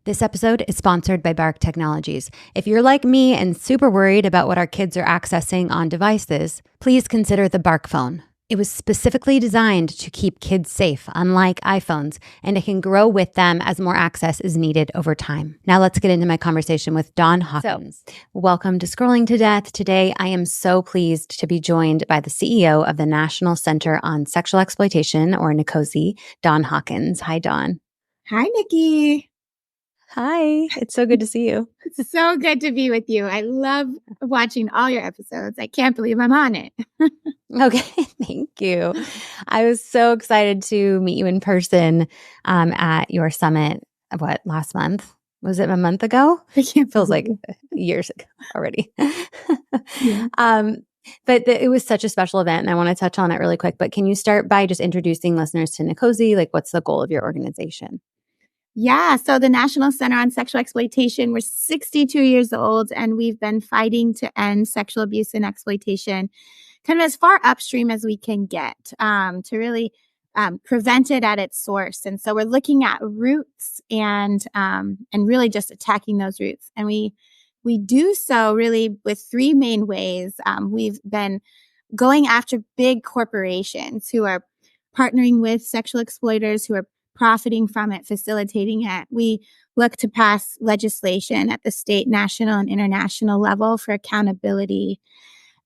This episode is sponsored by Bark Technologies. If you're like me and super worried about what our kids are accessing on devices, please consider the Bark phone. It was specifically designed to keep kids safe, unlike iPhones, and it can grow with them as more access is needed over time. Now let's get into my conversation with Dawn Hawkins. Welcome to Scrolling to Death. Today, I am so pleased to be joined by the CEO of the National Center on Sexual Exploitation, or NCOSE, Dawn Hawkins. Hi, Dawn. Hi, Nikki. Hi, it's so good to see you. It's so good to be with you. I love watching all your episodes. I can't believe I'm on it. Okay, thank you. I was so excited to meet you in person at your summit, last month? Was it a month ago? It feels like years ago already. Yeah. It was such a special event, and I want to touch on it really quick. But can you start by just introducing listeners to NCOSE? Like, what's the goal of your organization? Yeah. So the National Center on Sexual Exploitation, we're 62 years old, and we've been fighting to end sexual abuse and exploitation kind of as far upstream as we can get to really prevent it at its source. And so we're looking at roots and really just attacking those roots. And we do so really with three main ways. We've been going after big corporations who are partnering with sexual exploiters who are profiting from it, facilitating it. We look to pass legislation at the state, national, and international level for accountability.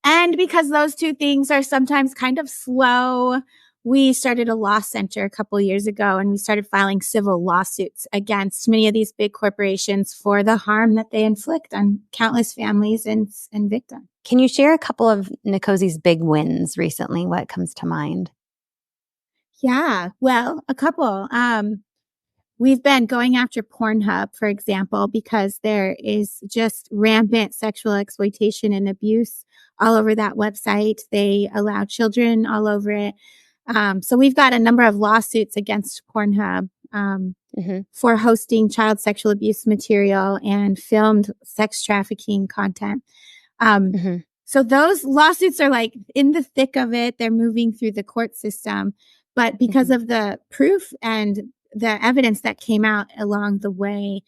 And because those two things are sometimes kind of slow, we started a law center a couple of years ago, and we started filing civil lawsuits against many of these big corporations for the harm that they inflict on countless families and victims. Can you share a couple of NCOSE's big wins recently? What comes to mind? Yeah, well, a couple. We've been going after Pornhub, for example, because there is just rampant sexual exploitation and abuse all over that website. They allow children all over it. So we've got a number of lawsuits against Pornhub for hosting child sexual abuse material and filmed sex trafficking content. So those lawsuits are like in the thick of it. They're moving through the court system. But because of the proof and the evidence that came out along the way,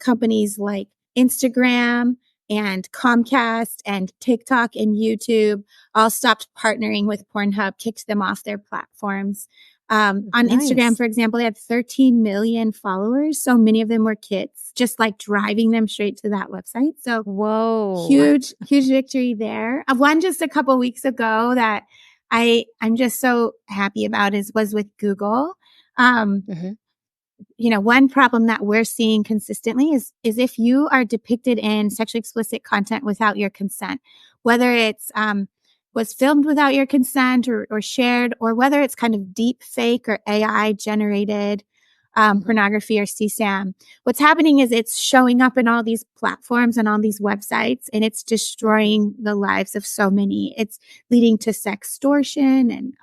companies like Instagram and Comcast and TikTok and YouTube all stopped partnering with Pornhub, kicked them off their platforms. On Instagram, for example, they had 13 million followers. So many of them were kids, just like driving them straight to that website. So whoa, huge victory there. One just a couple weeks ago that I'm just so happy about was with Google. You know, one problem that we're seeing consistently is if you are depicted in sexually explicit content without your consent, whether it's was filmed without your consent or shared, or whether it's kind of deep fake or AI generated pornography or CSAM. What's happening is it's showing up in all these platforms and on these websites, and it's destroying the lives of so many. It's leading to sextortion and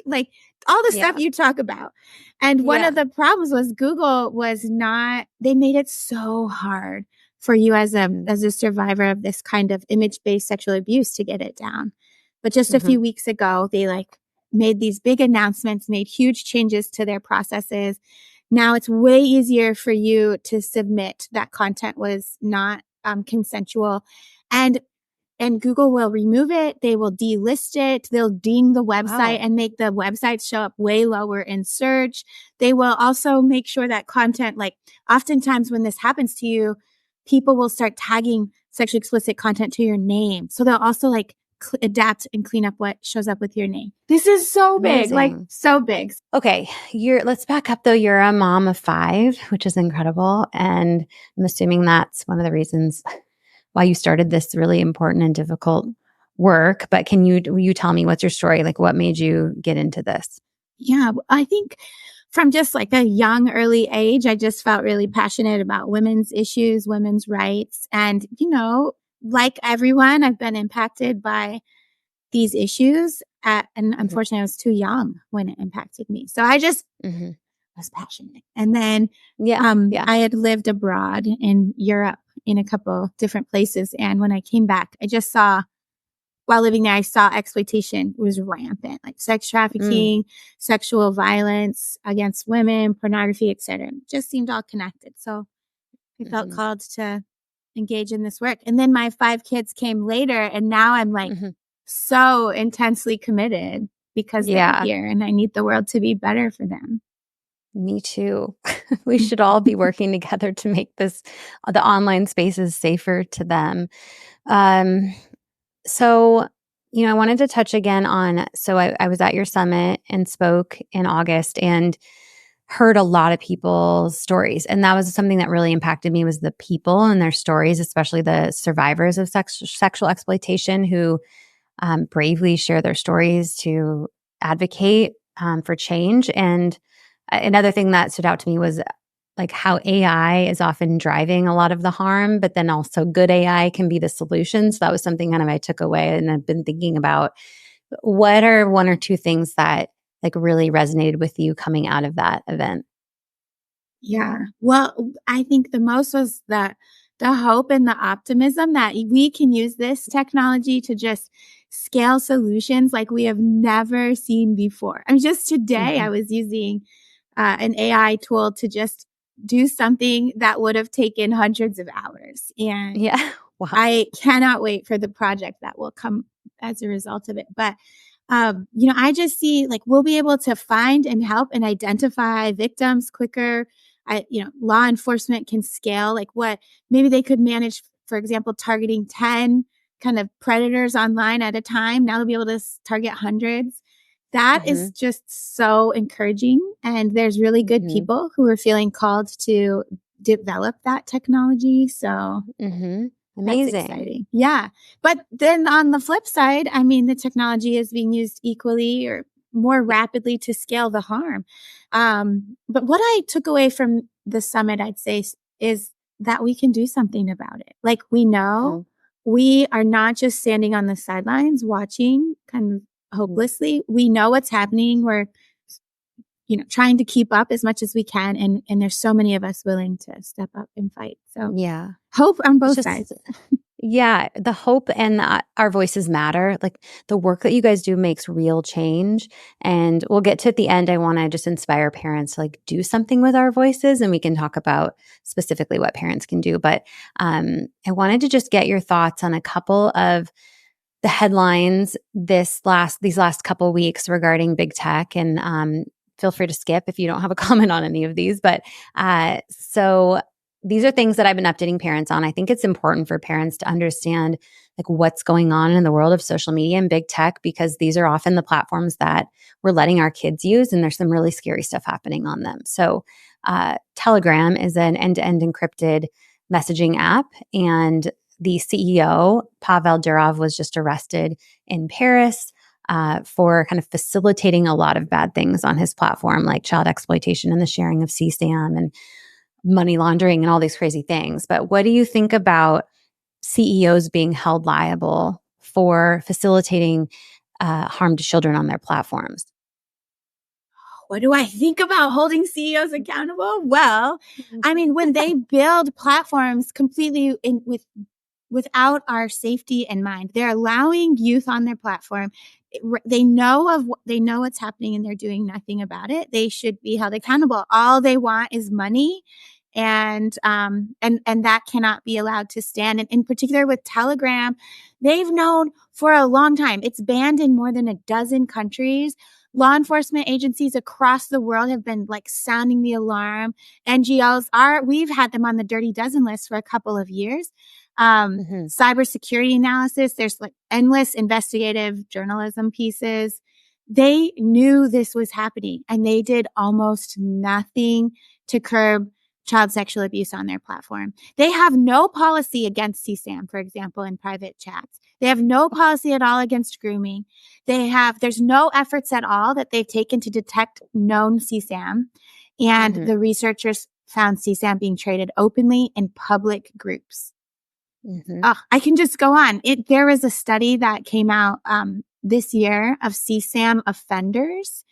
like all the stuff you talk about. And one of the problems was Google they made it so hard for you as a survivor of this kind of image-based sexual abuse to get it down. But just a few weeks ago, they made these big announcements, made huge changes to their processes. Now it's way easier for you to submit that content was not consensual, and Google will remove it. They will delist it. They'll ding the website and make the website show up way lower in search. They will also make sure that content, oftentimes when this happens to you, people will start tagging sexually explicit content to your name. So they'll also adapt and clean up what shows up with your name. This is so big, so big. Okay, let's back up though. You're a mom of 5, which is incredible, and I'm assuming that's one of the reasons why you started this really important and difficult work. But can you tell me what's your story? Like, what made you get into this? Yeah, I think from just a young, early age, I just felt really passionate about women's issues, women's rights, and like everyone, I've been impacted by these issues. And unfortunately, I was too young when it impacted me. So I just was passionate. And then I had lived abroad in Europe in a couple different places. And when I came back, I just saw while living there, I saw exploitation was rampant, like sex trafficking, sexual violence against women, pornography, etc. It just seemed all connected. So I felt called to engage in this work. And then my 5 kids came later, and now I'm like so intensely committed because they're here, and I need the world to be better for them. Me too. We should all be working together to make the online spaces safer to them. So, I wanted to touch again on, so I was at your summit and spoke in August and heard a lot of people's stories. And that was something that really impacted me, was the people and their stories, especially the survivors of sexual exploitation who bravely share their stories to advocate for change. And another thing that stood out to me was like how AI is often driving a lot of the harm, but then also good AI can be the solution. So that was something kind of I took away, and I've been thinking about what are 1 or 2 things that like really resonated with you coming out of that event. Yeah. Well, I think the most was the hope and the optimism that we can use this technology to just scale solutions like we have never seen before. I mean, just today I was using an AI tool to just do something that would have taken hundreds of hours. And Wow. I cannot wait for the project that will come as a result of it. But, I just see like we'll be able to find and help and identify victims quicker. Law enforcement can scale like what maybe they could manage, for example, targeting 10 kind of predators online at a time. Now they'll be able to target hundreds. That is just so encouraging. And there's really good people who are feeling called to develop that technology. So Amazing. that's exciting. Yeah. But then on the flip side, I mean, the technology is being used equally or more rapidly to scale the harm. But what I took away from the summit, I'd say, is that we can do something about it. Like we know we are not just standing on the sidelines watching kind of hopelessly. We know what's happening. We're, trying to keep up as much as we can. And there's so many of us willing to step up and fight. So hope on both sides. Yeah, the hope and our voices matter. Like the work that you guys do makes real change. And we'll get to at the end. I want to just inspire parents to like do something with our voices, and we can talk about specifically what parents can do. But I wanted to just get your thoughts on a couple of the headlines these last couple weeks regarding big tech, and feel free to skip if you don't have a comment on any of these. But so these are things that I've been updating parents on. I think it's important for parents to understand like what's going on in the world of social media and big tech, because these are often the platforms that we're letting our kids use, and there's some really scary stuff happening on them. So Telegram is an end-to-end encrypted messaging app, and the CEO, Pavel Durov, was just arrested in Paris for kind of facilitating a lot of bad things on his platform, like child exploitation and the sharing of CSAM and money laundering and all these crazy things. But what do you think about CEOs being held liable for facilitating harm to children on their platforms? What do I think about holding CEOs accountable? Well, I mean, when they build platforms completely without our safety in mind, they're allowing youth on their platform. They know what's happening, and they're doing nothing about it. They should be held accountable. All they want is money. And that cannot be allowed to stand. And in particular with Telegram, they've known for a long time. It's banned in more than a dozen countries. Law enforcement agencies across the world have been like sounding the alarm. We've had them on the Dirty Dozen list for a couple of years. Cybersecurity analysis, there's like endless investigative journalism pieces. They knew this was happening, and they did almost nothing to curb child sexual abuse on their platform. They have no policy against CSAM, for example, in private chats. They have no policy at all against grooming. There's no efforts at all that they've taken to detect known CSAM. And the researchers found CSAM being traded openly in public groups. I can just go on. There was a study that came out this year of CSAM offenders,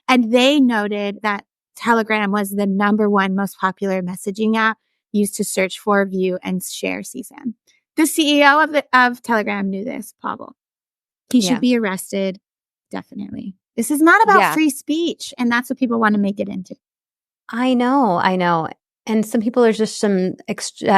and they noted that Telegram was the number 1 most popular messaging app used to search for, view, and share CSAM. The CEO of Telegram knew this, Pavel. He Yeah. should be arrested. Definitely. This is not about Yeah. free speech, and that's what people want to make it into. I know. And some people are just some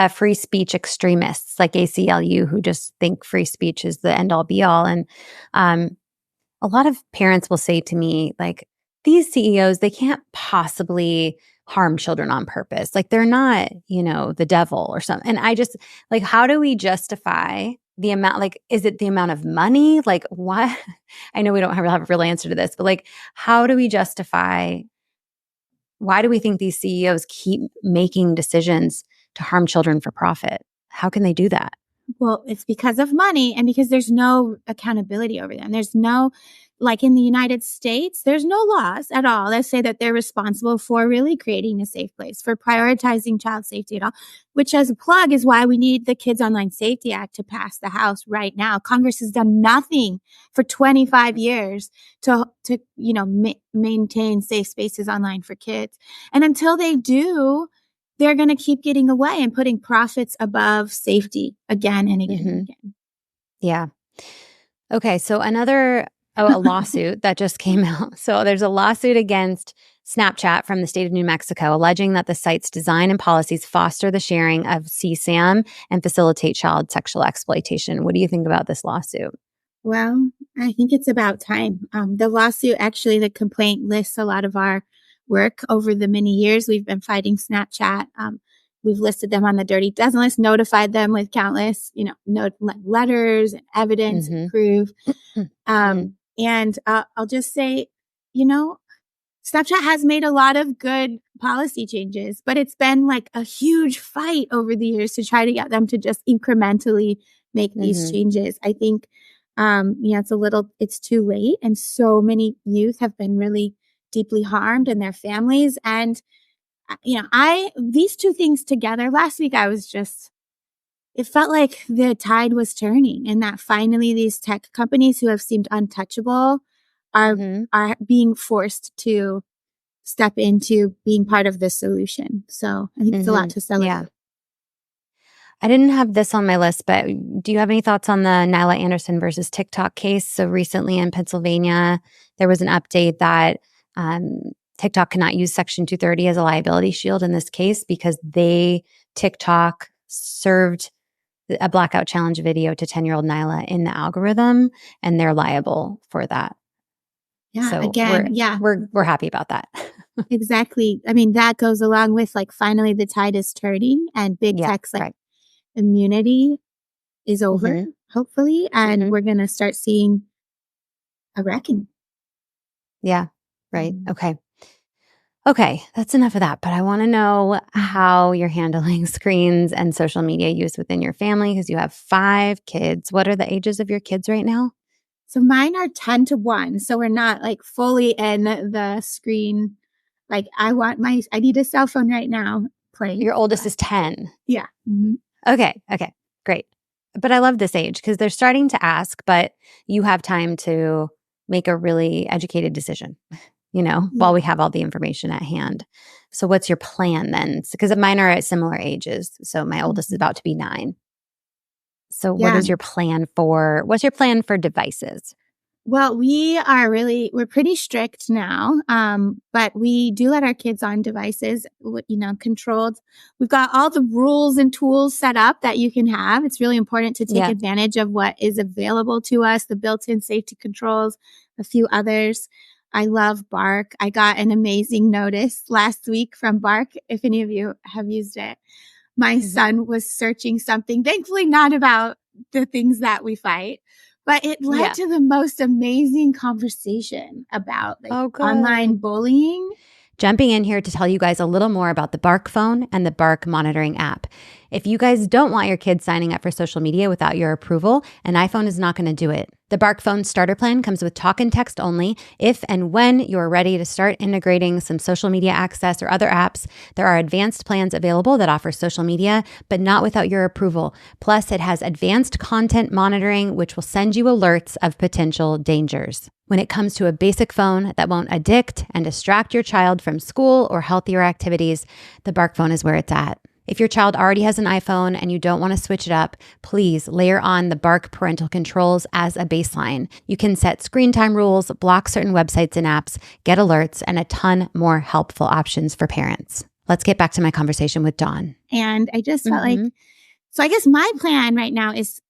free speech extremists like ACLU who just think free speech is the end all be all. And a lot of parents will say to me, like, these CEOs, they can't possibly harm children on purpose. Like, they're not, the devil or something. And I just, like, how do we justify the amount? Like, is it the amount of money? Like, what? I know we don't have a real answer to this, but like, how do we justify? Why do we think these CEOs keep making decisions to harm children for profit? How can they do that? Well, it's because of money and because there's no accountability over them. There's no, like in the United States, there's no laws at all that say that they're responsible for really creating a safe place, for prioritizing child safety at all, which as a plug is why we need the Kids Online Safety Act to pass the House right now. Congress has done nothing for 25 years to maintain safe spaces online for kids. And until they do, they're going to keep getting away and putting profits above safety again and again and again. Yeah. Okay. So a lawsuit that just came out. So there's a lawsuit against Snapchat from the state of New Mexico alleging that the site's design and policies foster the sharing of CSAM and facilitate child sexual exploitation. What do you think about this lawsuit? Well, I think it's about time. The lawsuit, actually, the complaint lists a lot of our work over the many years we've been fighting Snapchat. We've listed them on the Dirty Dozen list, notified them with countless, letters and evidence and proof. And I'll just say, Snapchat has made a lot of good policy changes, but it's been like a huge fight over the years to try to get them to just incrementally make these changes. I think, it's too late. And so many youth have been really deeply harmed and their families. And, these two things together, last week it felt like the tide was turning and that finally these tech companies who have seemed untouchable are being forced to step into being part of the solution. So I think it's a lot to celebrate. Yeah. I didn't have this on my list, but do you have any thoughts on the Nyla Anderson versus TikTok case? So recently in Pennsylvania, there was an update that TikTok cannot use Section 230 as a liability shield in this case because TikTok served a blackout challenge video to 10-year-old Nyla in the algorithm, and they're liable for that. Yeah, so we're happy about that. Exactly. I mean, that goes along with like finally the tide is turning and big tech's immunity is over, hopefully, and we're going to start seeing a reckoning. Yeah, right. Okay, that's enough of that. But I want to know how you're handling screens and social media use within your family because you have 5 kids. What are the ages of your kids right now? So mine are 10 to 1. So we're not like fully in the screen. Like I need a cell phone right now. Your oldest is 10. Yeah. Okay, great. But I love this age because they're starting to ask, but you have time to make a really educated decision, while we have all the information at hand. So what's your plan then? Because mine are at similar ages. So my oldest is about to be 9. So what's your plan for devices? Well, we're pretty strict now, but we do let our kids on devices, controlled. We've got all the rules and tools set up that you can have. It's really important to take advantage of what is available to us, the built-in safety controls, a few others. I love Bark. I got an amazing notice last week from Bark, if any of you have used it. My son was searching something, thankfully not about the things that we fight, but it led to the most amazing conversation about online bullying. Jumping in here to tell you guys a little more about the Bark phone and the Bark monitoring app. If you guys don't want your kids signing up for social media without your approval, an iPhone is not going to do it. The Bark phone starter plan comes with talk and text only. If and when you're ready to start integrating some social media access or other apps, there are advanced plans available that offer social media, but not without your approval. Plus, it has advanced content monitoring, which will send you alerts of potential dangers. When it comes to a basic phone that won't addict and distract your child from school or healthier activities, the Bark phone is where it's at. If your child already has an iPhone and you don't want to switch it up, please layer on the Bark parental controls as a baseline. You can set screen time rules, block certain websites and apps, get alerts, and a ton more helpful options for parents. Let's get back to my conversation with Dawn. And I just felt like, so I guess my plan right now is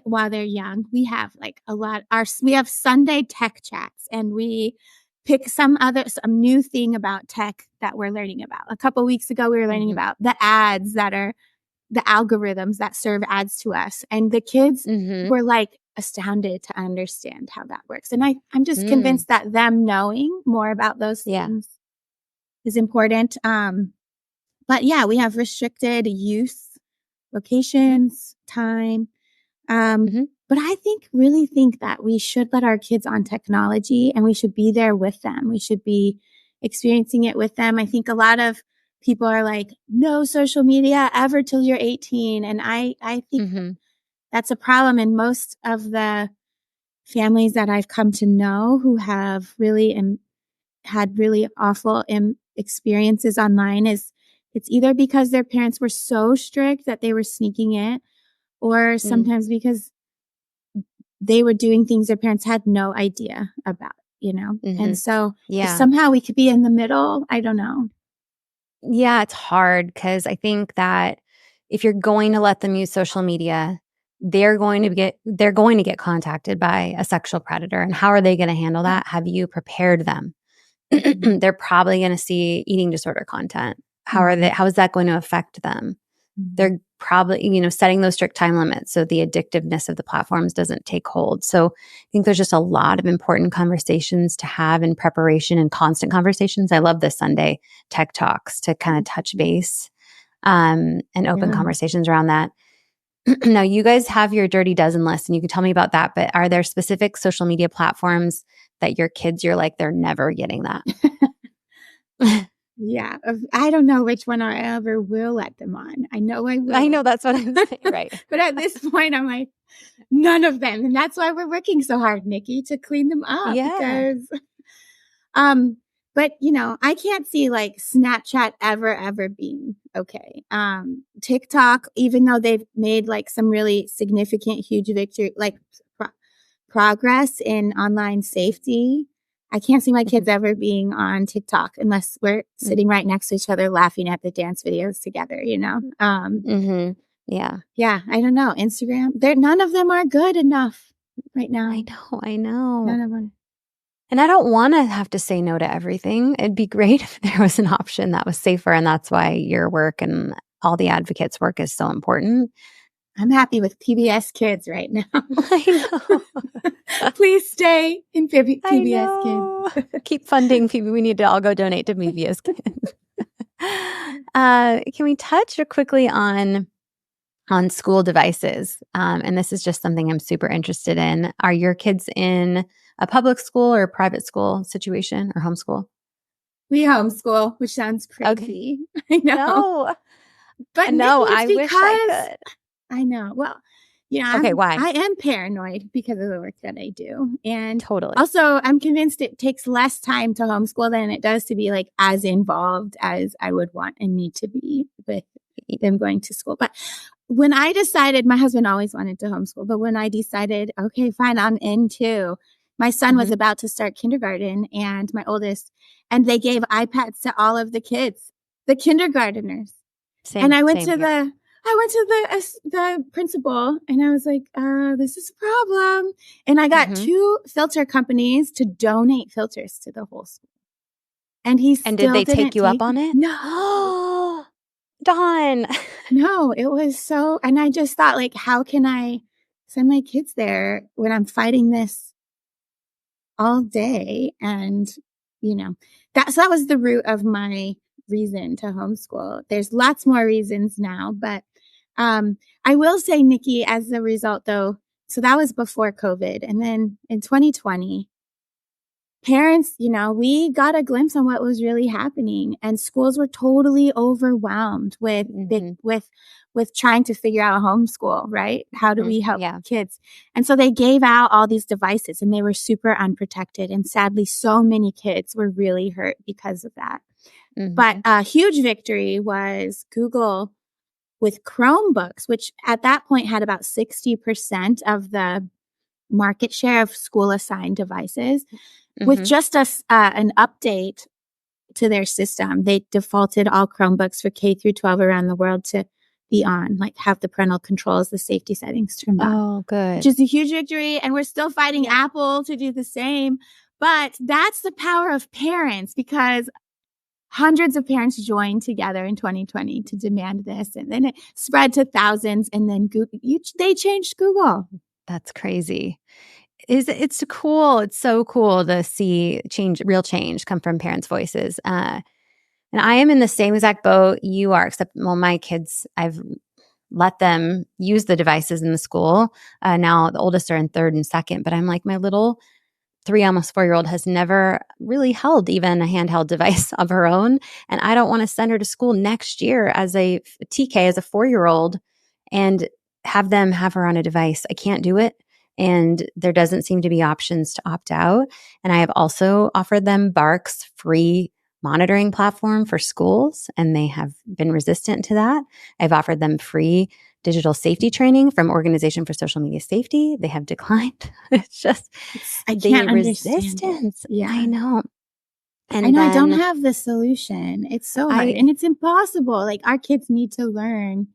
while they're young, we have like we have Sunday tech chats, and we pick some new thing about tech that we're learning about. A couple of weeks ago, we were learning about the ads that are the algorithms that serve ads to us. And the kids were like astounded to understand how that works. And I'm just convinced that them knowing more about those things is important. But yeah, we have restricted use, locations, time. But I really think that we should let our kids on technology, and we should be there with them. We should be experiencing it with them. I think a lot of people are like, no social media ever till you're 18. And I think that's a problem. And most of the families that I've come to know who have really had really awful experiences online it's either because their parents were so strict that they were sneaking it, or sometimes because they were doing things their parents had no idea about, And so if somehow we could be in the middle, I don't know. Yeah, it's hard because I think that if you're going to let them use social media, they're going to get contacted by a sexual predator. And how are they going to handle that? Have you prepared them? They're probably going to see eating disorder content. How is that going to affect them? They're probably, setting those strict time limits so the addictiveness of the platforms doesn't take hold. So I think there's just a lot of important conversations to have in preparation, and constant conversations. I love the Sunday tech talks to kind of touch base and open conversations around that. Now, you guys have your Dirty Dozen list, and you can tell me about that, but are there specific social media platforms that your kids, you're like, they're never getting that? Yeah. I don't know which one I ever will let them on. I know I will. I know, that's what I'm saying, right. But at this point, I'm like, none of them. And that's why we're working so hard, Nikki, to clean them up. Yeah. Because, but I can't see like Snapchat ever being okay. TikTok, even though they've made like some really significant, huge victory, like progress in online safety, I can't see my kids ever being on TikTok unless we're sitting right next to each other laughing at the dance videos together, Yeah. Yeah. I don't know. Instagram, none of them are good enough right now. I know. None of them. And I don't want to have to say no to everything. It'd be great if there was an option that was safer. And that's why your work and all the advocates' work is so important. I'm happy with PBS Kids right now. I know. Please stay in PBS Kids. Keep funding PBS. We need to all go donate to PBS Kids. Can we touch quickly on school devices? And this is just something I'm super interested in. Are your kids in a public school or a private school situation, or homeschool? We homeschool, which sounds crazy. Okay. I know. No. But no, I wish I could. I know. Well, why? I am paranoid because of the work that I do. And totally. Also, I'm convinced it takes less time to homeschool than it does to be like as involved as I would want and need to be with them going to school. But when I decided, my husband always wanted to homeschool, but when I decided, okay, fine, I'm in too. My son was about to start kindergarten, and my oldest, and they gave iPads to all of the kids, the kindergarteners. And I went to the principal, and I was like, this is a problem. And I got 2 filter companies to donate filters to the whole school. And did they take you up on it? No. Dawn. No, it was so, and I just thought, like, how can I send my kids there when I'm fighting this all day? And, that was the root of my reason to homeschool. There's lots more reasons now, but I will say, Nikki, as a result though, so that was before COVID. And then in 2020, parents, we got a glimpse on what was really happening, and schools were totally overwhelmed with trying to figure out homeschool, right? How do we help kids? And so they gave out all these devices, and they were super unprotected. And sadly, so many kids were really hurt because of that. But a huge victory was Google with Chromebooks, which at that point had about 60% of the market share of school assigned devices. With just an update to their system, they defaulted all Chromebooks for K through 12 around the world to be on, like have the parental controls, the safety settings turned on. Oh, good. Which is a huge victory. And we're still fighting Apple to do the same. But that's the power of parents, because hundreds of parents joined together in 2020 to demand this. And then it spread to thousands. And then they changed Google. That's crazy. It's cool. It's so cool to see real change come from parents' voices. And I am in the same exact boat you are, except, well, my kids, I've let them use the devices in the school. Now the oldest are in 3rd and 2nd, but I'm like, my little 3, almost 4-year-old has never really held even a handheld device of her own. And I don't want to send her to school next year as a TK, as a 4-year-old, and have them have her on a device. I can't do it. And there doesn't seem to be options to opt out. And I have also offered them Bark's free monitoring platform for schools, and they have been resistant to that. I've offered them free digital safety training from Organization for Social Media Safety. They have declined. It's just I can't resistance. Yeah, I know. And I know. I don't have the solution. It's so hard, and it's impossible. Like, our kids need to learn.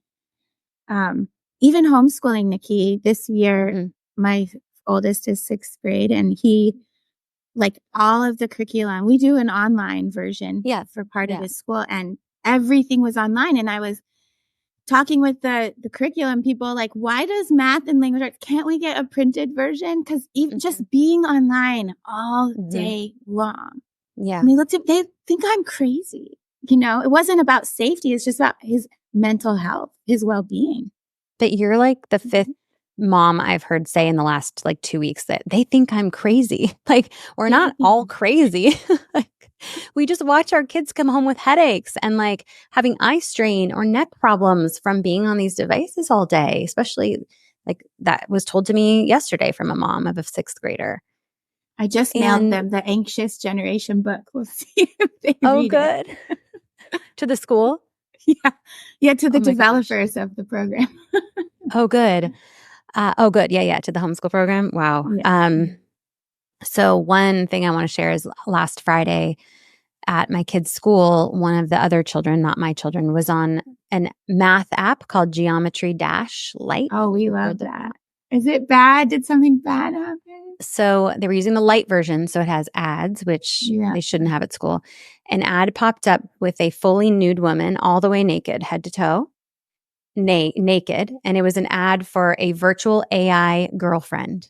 Even homeschooling, Nikki, this year, my oldest is 6th grade, and he, like, all of the curriculum, we do an online version for part of his school, and everything was online. And I was talking with the curriculum people, like, why does math and language arts, can't we get a printed version? Because even just being online all day long. Yeah. And they think I'm crazy. You know, it wasn't about safety. It's just about his mental health, his well-being. But you're like the 5th mom I've heard say in the last 2 weeks that they think I'm crazy. Like, we're not all crazy. Like, we just watch our kids come home with headaches and having eye strain or neck problems from being on these devices all day, especially that was told to me yesterday from a mom of a 6th grader. I just mailed them the Anxious Generation book. We'll see if they read good. To the school? Yeah, to the developers of the program. Oh, good. Good. Yeah, to the homeschool program. Wow. Yeah. So one thing I want to share is last Friday at my kid's school, one of the other children, not my children, was on a math app called Geometry Lite. Oh, we love that. Is it bad? Did something bad happen? So they were using the light version, so it has ads, which they shouldn't have at school. An ad popped up with a fully nude woman, all the way naked, head to toe, naked. And it was an ad for a virtual AI girlfriend.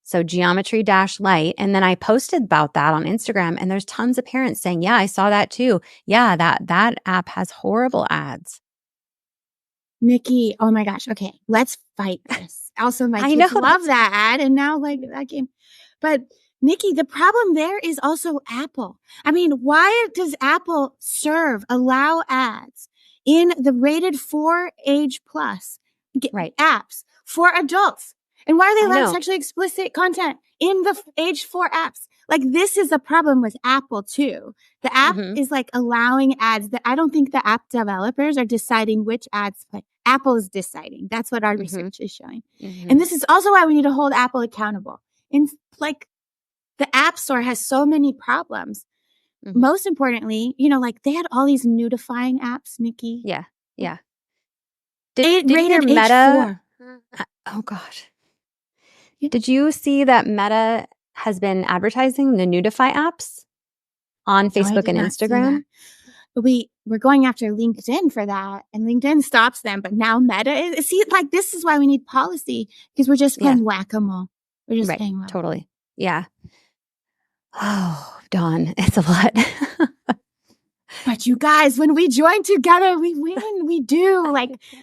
So Geometry Lite. And then I posted about that on Instagram, and there's tons of parents saying, yeah, I saw that too. Yeah, that app has horrible ads. Nikki, oh my gosh. Okay, let's fight this. Also, my kids love that ad, and now that game. But Nikki, the problem there is also Apple. I mean, why does Apple allow ads in the rated 4 age plus apps for adults? And why are they allowing sexually explicit content in the age 4 apps? This is a problem with Apple too. The app is allowing ads that I don't think the app developers are deciding which ads play. Apple is deciding. That's what our research is showing. And this is also why we need to hold Apple accountable. And the App Store has so many problems. Most importantly, they had all these nudifying apps, Nikki. Yeah. Did your Meta? Oh gosh. Did you see that Meta has been advertising the Nudify apps on Facebook and Instagram? But we're going after LinkedIn for that, and LinkedIn stops them. But now Meta is. See, this is why we need policy, because we're just playing whack-a-mole. We're just playing whack-a-mole. Totally. Yeah. Oh, Dawn, it's a lot. But you guys, when we join together, we win. We do.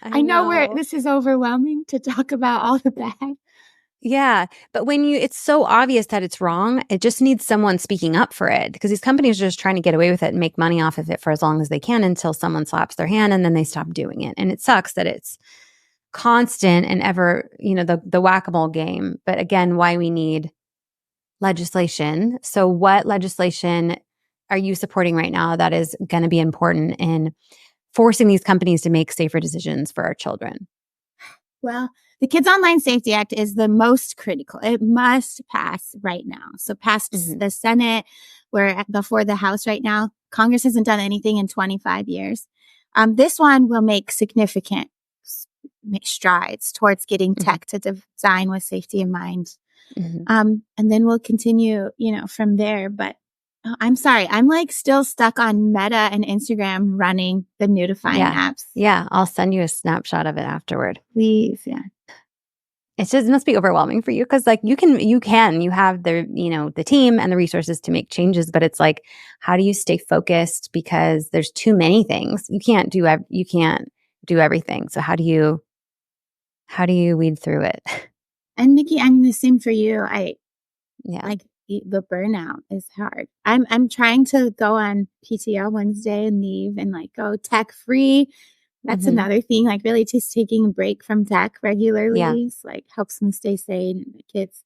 I know this is overwhelming to talk about all the bad. Yeah. But it's so obvious that it's wrong, it just needs someone speaking up for it, because these companies are just trying to get away with it and make money off of it for as long as they can until someone slaps their hand, and then they stop doing it. And it sucks that it's constant and ever, the whack-a-mole game. But again, why we need legislation. So what legislation are you supporting right now that is going to be important forcing these companies to make safer decisions for our children? Well, the Kids Online Safety Act is the most critical. It must pass right now. So past the Senate, we're before the House right now. Congress hasn't done anything in 25 years. This one will make significant strides towards getting tech to design with safety in mind. And then we'll continue, from there. But I'm sorry, I'm like still stuck on Meta and Instagram running the notifying apps. Yeah, I'll send you a snapshot of it afterward. Please, yeah. It must be overwhelming for you because like you have the team and the resources to make changes, but it's like, how do you stay focused because there's too many things. You can't do everything. So how do you weed through it? And Nikki, I'm the same for you. Like the burnout is hard. I'm trying to go on PTO Wednesday and leave and like go tech free. That's another thing, like really just taking a break from tech regularly like helps me stay sane and the kids.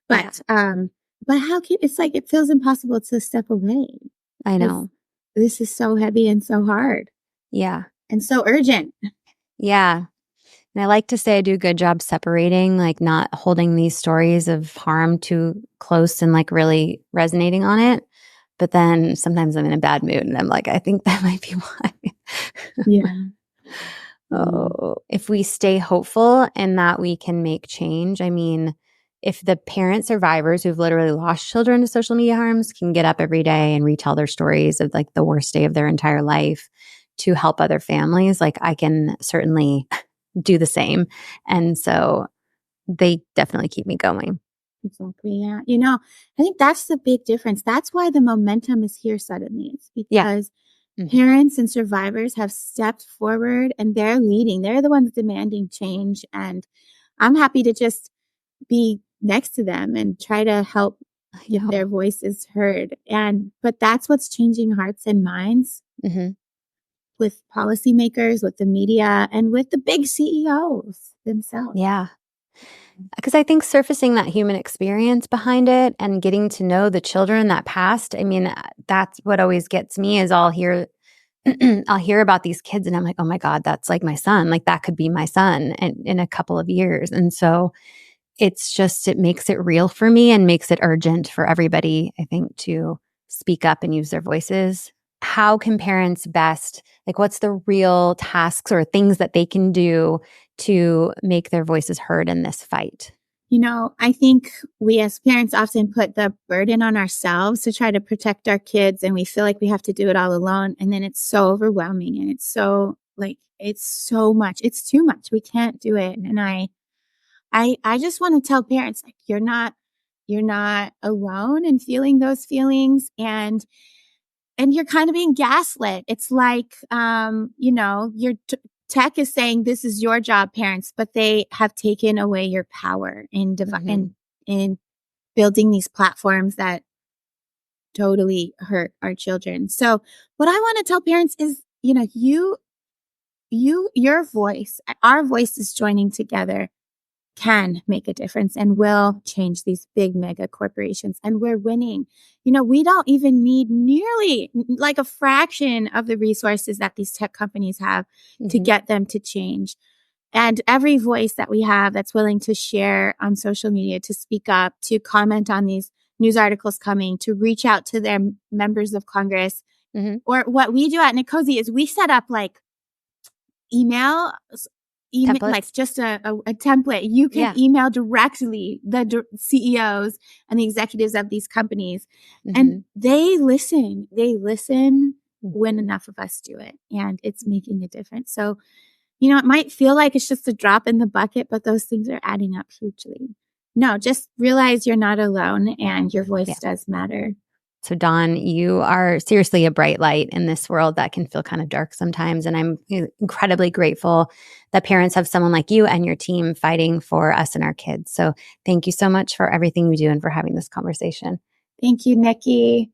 But it's like it feels impossible to step away. I know. This is so heavy and so hard. Yeah. And so urgent. Yeah. And I like to say I do a good job separating, like not holding these stories of harm too close and like really resonating on it. But then sometimes I'm in a bad mood and I'm like, I think that might be why. Yeah. Oh, if we stay hopeful and that we can make change. I mean, if the parent survivors who've literally lost children to social media harms can get up every day and retell their stories of like the worst day of their entire life to help other families, like I can certainly do the same. And so they definitely keep me going. Exactly. Yeah. I think that's the big difference. That's why the momentum is here suddenly. It's because parents and survivors have stepped forward and they're leading. They're the ones demanding change. And I'm happy to just be next to them and try to help get their voices heard. But that's what's changing hearts and minds with policymakers, with the media, and with the big CEOs themselves. Yeah. Because I think surfacing that human experience behind it and getting to know the children that passed, I mean, that's what always gets me is I'll hear about these kids and I'm like, oh my God, that's like my son. Like that could be my son in a couple of years. And so it makes it real for me and makes it urgent for everybody, I think, to speak up and use their voices. How can parents best, like what's the real tasks or things that they can do to make their voices heard in this fight? I think we as parents often put the burden on ourselves to try to protect our kids and we feel like we have to do it all alone. And then it's so overwhelming and it's so much. It's too much. We can't do it. And I just want to tell parents, like, you're not alone in feeling those feelings and you're kind of being gaslit. It's like, your tech is saying this is your job, parents, but they have taken away your power in building these platforms that totally hurt our children. So what I want to tell parents is, your voice, our voices joining together can make a difference and will change these big mega corporations. And we're winning. We don't even need nearly like a fraction of the resources that these tech companies have to get them to change. And every voice that we have that's willing to share on social media, to speak up, to comment on these news articles coming, to reach out to their members of Congress. Or what we do at NCOSE is we set up like email, like just a template. You can email directly the CEOs and the executives of these companies. And they listen. When enough of us do it. And it's making a difference. So, it might feel like it's just a drop in the bucket, but those things are adding up hugely. No, just realize you're not alone and your voice does matter. So Dawn, you are seriously a bright light in this world that can feel kind of dark sometimes. And I'm incredibly grateful that parents have someone like you and your team fighting for us and our kids. So thank you so much for everything you do and for having this conversation. Thank you, Nikki.